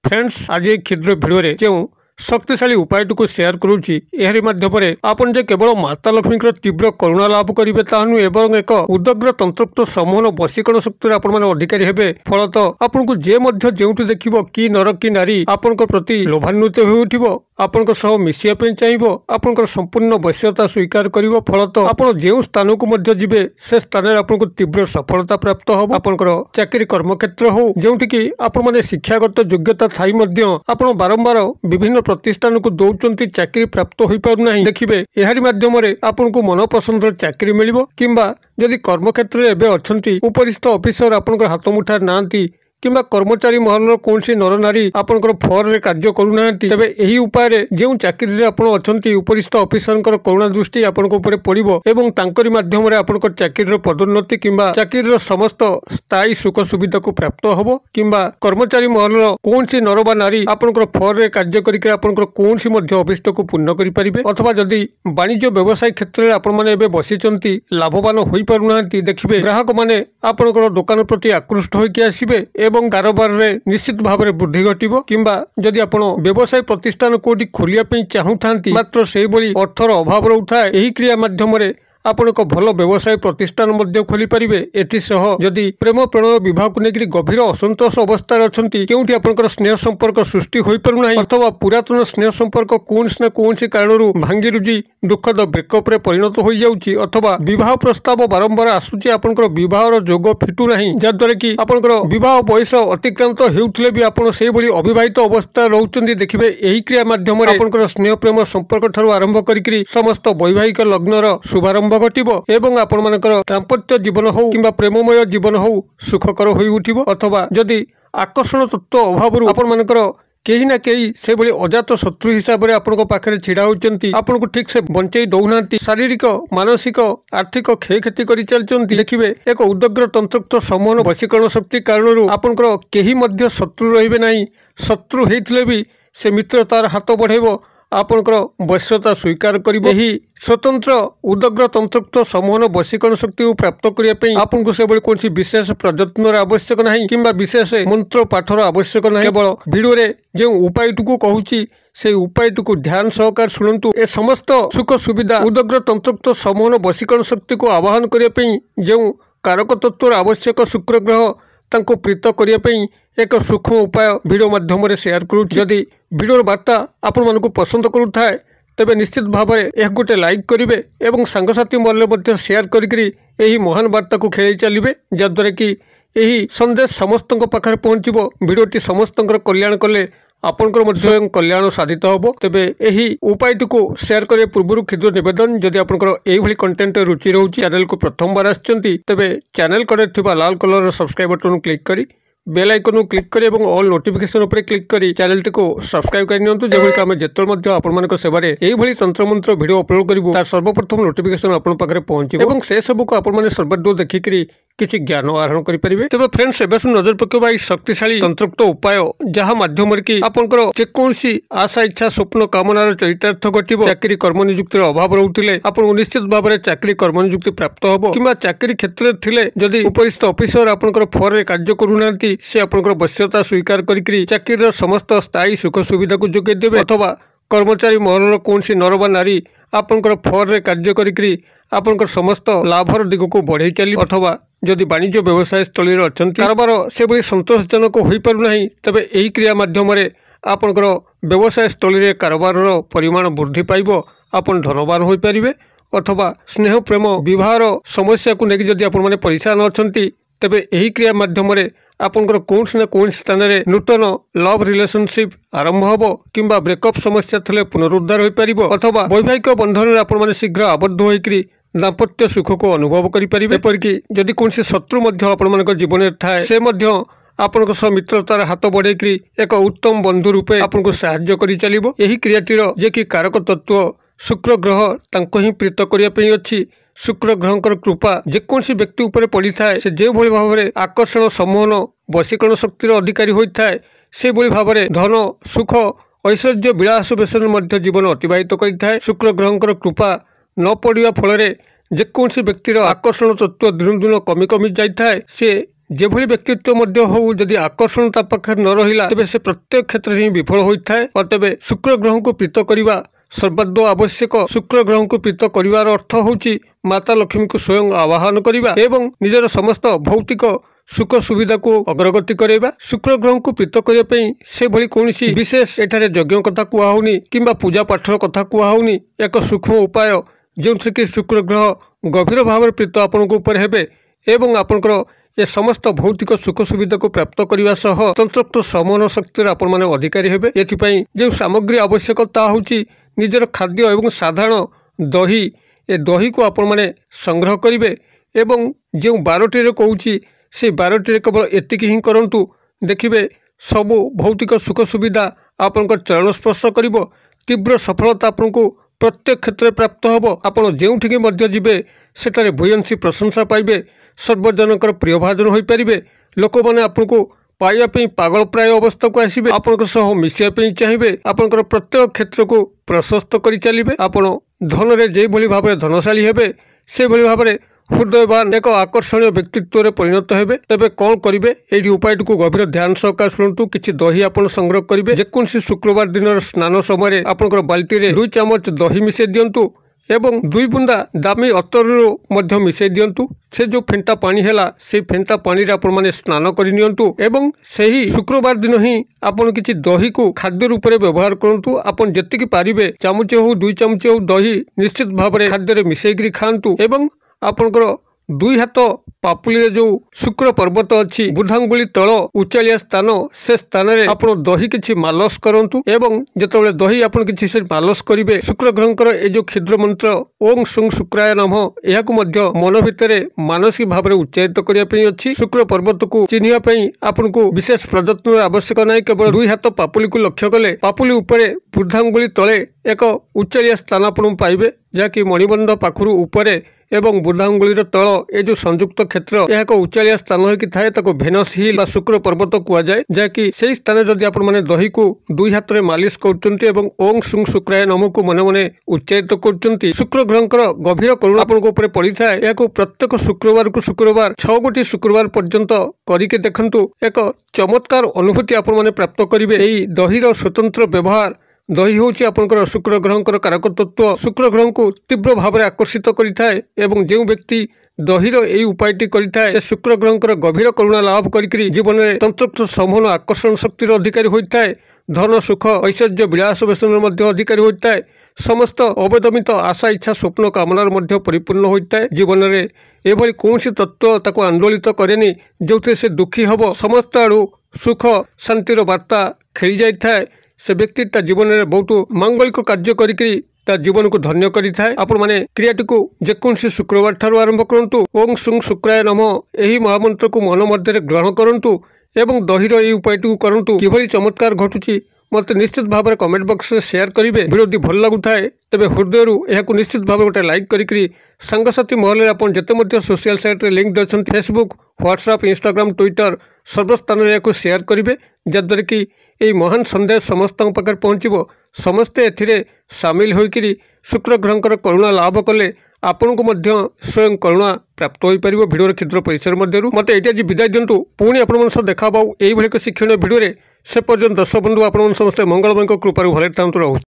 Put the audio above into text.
Friends आज एक क्षुद्र भिडियो जो शक्तिशाली उपायटू सेयार करुच्ची एहरी माध्यम आपन जे केवल माता लक्ष्मी तीव्र करुणा लाभ करेंगे ता नुहे एवं एक उदग्र तंत्रोक्त समूहन वशीकरण शक्ति अधिकारी हेबे फलत आपन को जे जो देखिबो कि नर कि नारी आपन प्रति लोभान्वित हो उठिबो आपन मिसिया पे चाहिए आपन संपूर्ण वश्यता स्वीकार करिवो फलत आपन जे स्थान को मध्य जिबे से स्थान आपन को तीव्र सफलता प्राप्त हो आपन चाकरी कर्मक्षेत्र हो जोंठी कि आपन माने शिक्षागत योग्यता थाई मध्य आपन बारंबार विभिन्न प्रतिष्ठान को दौरान चाकरी प्राप्त हो पारना देखिए एहारी माध्यम आपन को मनपसंद चाकरी मिलिबो किंबा जदि कर्मक्षेत्र में एबे अछंती उपरिस्थ ऑफिसर आपन हाथ मुठा नांती किंबा कर्मचारी महल कौन नर नारी आपंकर फर रे कार्य करूना तेबे एही उपाय जो चाकरी आपन अछंती उपरिस्थ ऑफिसर करुणा दृष्टि आपन पड़ो एवं तांकरी माध्यम आपन चाकरी पदोन्नति किंबा चाकरी समस्त स्थायी सुख सुविधा को प्राप्त होबो किंबा कर्मचारी महल कौन नर बा नारी आपन फर रे कार्य करके आपन कौन अभिष्ट को पूर्ण करि परिबे अथवा जदि वाणिज्य व्यवसाय क्षेत्र में आपण माने एबे बसिचंती लाभवान होई पारुना देखिबे ग्राहक माने आपन दुकान प्रति आकृष्ट होइके आसीबे एवं कारोबार रे निश्चित भाव में वृद्धि घटिबो किंबा जदि आपण व्यवसाय प्रतिष्ठान कोठी खोलिया पे चाहूथांती मात्र सेही बोली अर्थर अभाव रहउथा एही क्रिया माध्यम रे आपण एक भल व्यवसाय प्रतिष्ठान मध्य खोली पारिबे एथि सह जदि प्रेम प्रणय विवाह को लेकर गभीर असंतोष अवस्था अछंती केउठी आपनकर स्नेह संपर्क सृष्टि होई पारु नाही अथवा पुरातन स्नेह संपर्क कोनस न कोनसी कारणरू भांगी रुजी दुखद ब्रेकअप रे परिणत होई जाउची अथवा विवाह प्रस्ताव बारंबार आसुची आपनकर विवाहर जोग फिटू नाही जद्वारा कि आपनकर विवाह बयस अतिक्रांत हेउथले भी आपण सेही भली अविवाहित अवस्था रहउचंती देखिबे एही क्रिया माध्यम रे आपनकर स्नेह प्रेम संपर्क ठारू आरंभ करिकरी समस्त वैवाहिक लग्नर शुभारंभ घटिबो एवं आपण मानकर दाम्पत्य जीवन हो किंबा प्रेममय जीवन हो सुखकर होई उठिबो अथवा जदि आकर्षण तत्व अभाव आपण मानकर केही ना केही से भली अजात शत्रु हिसाब रे आपण पाखरे छिड़ा होचंती आपण को ठीक से बंचई दउनांती शारीरिक मानसिक आर्थिक क्षयक्षति करि चलचंती देखिबे एक उदग्र तंत्रोक्त समूहन वशीकरण शक्ति कारणरू आपण केही मध्य शत्रु रहिबे नाही शत्रु हेइथले भी से मित्र तार हाथ बढ़ेबो आपनकर वश्यता स्वीकार करिबो एही स्वतंत्र उदग्र तंत्रोक्त समूहन वशीकरण शक्ति को प्राप्त करिया पे आपन को सेबल कोनसी विशेष प्रयत्नर आवश्यक नाही किंबा विशेष मंत्र पाठर आवश्यक नाही केवल वीडियो रे जे उपायटू को कहूची से उपायटू को ध्यान सहकार सुनंतु ए समस्त सुख सुविधा उदग्र तंत्रोक्त समूहन वशीकरण शक्ति को आवाहन करिया पे जे कारक तत्वर आवश्यक शुक्र ग्रह तांको प्रीत करिया पे एक सूक्ष्म उपाय वीडियो माध्यम शेयर करूँ जदि वीडियो वार्ता आपण मानकु पसंद करूथाए तेबे निश्चित भाव में एक गोटे लाइक करेंगे एवं सांगसाथी मल्ले शेयर करी महान वार्ता को खेल चलिए जद्वारा कि यही संदेश समस्त पाखे पहुँचो वीडियोटी समस्त कल्याण कले आपंकर स्वयं कल्याण साधित हम तेबे यही उपायटी को शेयर करने पूर्व क्षुद्र निवेदन जदि आपंकर यही कंटेंट रुचि रोचे चैनल को प्रथम बार आछंती तेबे चैनल कड़े लाल कलर सब्सक्राइब बटन क्लिक करी बेल आइकन क्लिक करी और ऑल नोटिफिकेशन उपर क्लिक करी चैनल टी को सब्सक्राइब कर नियंतु जेभली आम जेतल आपण सेवारे एही तंत्र मंत्र वीडियो अपलोड करिवु तार सर्वप्रथम नोटिफिकेशन आपण पाखरे पहुंचो एवं से सब को आपण माने सर्वदूर देखिकरी किसी ज्ञान आहरण करेंगे तेज फ्रेंड्स एवं नजर पकेबा शक्तिशाली तंत्रोक्त उपाय जहाँ माध्यम कि आपंकर जेकोसी आशा इच्छा स्वप्न कामनार चरितार्थ घटिव चाकरी कर्म नियुक्तिर अभाव रोते आपको निश्चित भाव में चाकरी कर्म नियुक्ति प्राप्त हम कि चाकरी क्षेत्र में जदि उपरिस्थ ऑफिसर आपंकर फर रे कार्य करूना से आपंकर वश्यता स्वीकार करी चाकरी समस्त स्थायी सुख सुविधा को जोगे देवे अथवा कर्मचारी महल कौन नर बा नारी आपंकर फर रे कार्य करी आपंकर समस्त लाभर दिग को बढ़े चली अथवा जदि वाणिज्य व्यवसाय स्थली अछंती कारोबार से बड़ी संतोषजनक हो पारुना तेबे एही क्रिया माध्यम आपंकर व्यवसाय स्थली रे कारोबार परिमाण वृद्धि पाइबो आपन धनवान हो पारिबे अथवा स्नेह प्रेम विवाहर समस्या को लेकिन जदि आपण माने परेशान अछंती तेबे एही क्रिया माध्यम आपंकर कौन न कौन स्थान में नूतन लव रिलेशनशिप आरंभ हम किंबा ब्रेकअप समस्या थे पुनरुद्धार हो पार अथवा वैवाहिक बंधन में आपण शीघ्र आबद्ध होकर दाम्पत्य सुख को अनुभव करेंगे एपरिकी जदि कौन शत्रु आपण जीवन में थाए से आपण मित्रतार हाथ बढ़े एक उत्तम बंधु रूपे आपको साहाय्य कर चलो यही क्रियाटीर जे कि कारक तत्व शुक्र ग्रह तांको ही प्रीत करने अच्छी शुक्र ग्रहंकर कृपा जेकोसी व्यक्ति उपर पड़ी थाए से जो भली भाव में आकर्षण सम्मोहन वशीकरण शक्तिर अधिकारी होता है से भली भाव में धन सुख ऐश्वर्य विलास बेसन जीवन अतिबाहित करें शुक्र ग्रहंकर कृपा न पड़ा फल जेकोसी व्यक्तिर आकर्षण तत्व दिन दिन कमी कमी जाए सी जेभली व्यक्तित्व मध्य हो जदि आकर्षण ता पाखे न रहिला तेबे से प्रत्येक क्षेत्र में विफल होता है। और तेबे शुक्र ग्रह को प्रीत करवा सर्वाद्व आवश्यक। शुक्र ग्रह को प्रीत करिवार अर्थ होउची माता लक्ष्मी को स्वयं आवाहन करिबा एवं निजर समस्त भौतिक सुख सुविधा को अग्रगति करेबा। शुक्र ग्रह को प्रीत करिया पई से भली कोनसी विशेष एठारे यज्ञ कथा कुआ होनी किंबा पूजा पाठर कथा कुआ होनी। एक सूक्ष्म उपाय जोंथि कि शुक्र ग्रह गभीर भाव प्रीत आपन को ऊपर हेबे एवं आपनकर ये समस्त भौतिक सुख सुविधा को प्राप्त करने सह तंत्रक्त समन शक्ति आपण मैंने अधिकारी हेबे। एथिपाई जो सामग्री आवश्यक ता होची निजर खाद्य एवं साधारण दही। ए दही को आपण मैंने संग्रह करेंगे एवं जो 12टी कहूँ से 12टी केवल एतिकी ही करंतु देखिए सबु भौतिक सुख सुविधा आपनकर चरण स्पर्श करिवो। तीव्र सफलता आपन को प्रत्येक क्षेत्र में प्राप्त होबो। आपण जेउठिके मध्य जिबे सेटारे भूयंशी प्रशंसा पाइबे, सर्वजनकर प्रियभाजन हो पारे। लोक मैंने आपको पाइबा पागल प्राय अवस्था को आसबे, आपण सह मिसाई चाहिए, आपंकर प्रत्येक क्षेत्र को प्रशस्त कर चलिए। आपण धन रे जे भली भाव धनशाली हेबे से भली भाव हृदयवान एक आकर्षणीय व्यक्तित्व रे परिणत हेबे। तेबे कौन करिवे एही उपाय को गभीर ध्यान सहकार शुणु। किछि दही आपण संग्रह करिवे। जेकोसी शुक्रवार दिन स्नान समय आपंकर बाल्टी रे 2 चामच दही मिसै दियंतु एवं 2 बुंदा दामी अतरु मध्य मिसै दियंतु। से जो फेंटा पानी हैला से फेंटा पानी रे आपण माने स्नान करि नियंतु एवं सेही शुक्रवार दिन ही आपण किछि दही को खाद्य रूप में व्यवहार करंतु। आपण जेतिकी पारिबे चामच हो 2 चामच हो दही निश्चित भाव में खाद्य रे मिसैकरी खांतु एवं आपनकर 2 हाथ पापुली जो शुक्र पर्वत अच्छी बुधांगुली तल उचालिया स्थान से स्थान रे आपण दही किछि मालस करंतु एवं जेतबेले दही आपण किछि से मालस करिवे शुक्र ग्रहकर ए जो क्षुद्र मंत्र ओं सुं शुक्राय नमः एहाकु मध्य मन भितरे मानसिक भाव में उच्चारित करिया पई अछि। शुक्र पर्वत को चिन्हिया पई आपण को विशेष प्रयत्न आवश्यक नहीं। केवल 2 हाथ पापुली को लक्ष्य कले पापुली उपरे बुधांगुली तले एक उचालिया स्थान आपण पाइबे जहाँकि मणिबंध पाखुरु उपरे एवं बुधांगुलीर तल ए जो संयुक्त क्षेत्र यह एक उचालिया स्थान होइकि थाए ताको भेनस हिल बा शुक्र पर्वत कुआ जाए। जहाँकि सेही स्थान जदि आपण माने दही को 2 हाथ रे मालिश करचंती एवं ओं सुं शुक्राय नमः को मने मने उच्चारित करचंती शुक्र ग्रहकर गभीर करुणा आपण को ऊपर पड़ी थाए। याको प्रत्येक शुक्रवार को शुक्रवार 6 गोटी शुक्रवार पर्यंत करिके देखंतु एक चमत्कार अनुभूति आपण माने प्राप्त करिवे। एही दहीर स्वतंत्र व्यवहार दही होची आपनकर शुक्र ग्रहकर कारक तत्व शुक्र ग्रह को तीव्र भाव में आकर्षित करिथाए एवं जो व्यक्ति दहीर यही उपायटी करिथाए से शुक्र ग्रहकर गभीर करुणा लाभ करिकरी जीवन में तंत्रक्त समूह आकर्षण शक्तिर अधिकारी होइथाए। धन सुख ऐश्वर्य विलास वेशन मध्य अधिकारी होता है। समस्त अवदमित आशा इच्छा स्वप्न कामनार मध्य परिपूर्ण होता है। जीवन में एभली कौन तत्व ताको आंदोलित करेनी जो से दुखी हब समस्त आड़ू सुख शांतिर वार्ता खेली जाए। से व्यक्ति ता जीवन में बहुत मांगलिक कार्य करी ता जीवन को धन्य करिथाए। आपण माने क्रियाटी को जेकोसी शुक्रवार ठारू आरंभ करंतु। ओं सुं शुक्राय नमः एही महामंत्र को मन मध्य ग्रहण करंतु एवं दहीर यही उपायटी करंतु। किभली चमत्कार घटुची मत निश्चित भाव में कमेंट बॉक्स में शेयर करेंगे। वीडियो भल लगुए तेज हृदय यह निश्चित भाव गोटे लाइक करी सांगसाथी महल में आपन जिते सोशल साइट रे लिंक दे फेसबुक व्हाट्सएप इंस्टाग्राम ट्विटर सर्वस्थान में शेयर करेंगे जद्वारा कि यही महान संदेश समस्त पाखे पहुँचो। समस्ते एथिरे सामिल होकर शुक्र ग्रहकर करुणा लाभ कले आपण को स्वयं करुणा प्राप्त हो पार। भिडियो क्षुद्र परिसर मध्य मत ये आज विदाय दिंतु। पुणी आपण देखा यही एक शिक्षण भिडियो से पर्यंत दर्शक बंधु आपण समस्त मंगलमय कृपार भले था।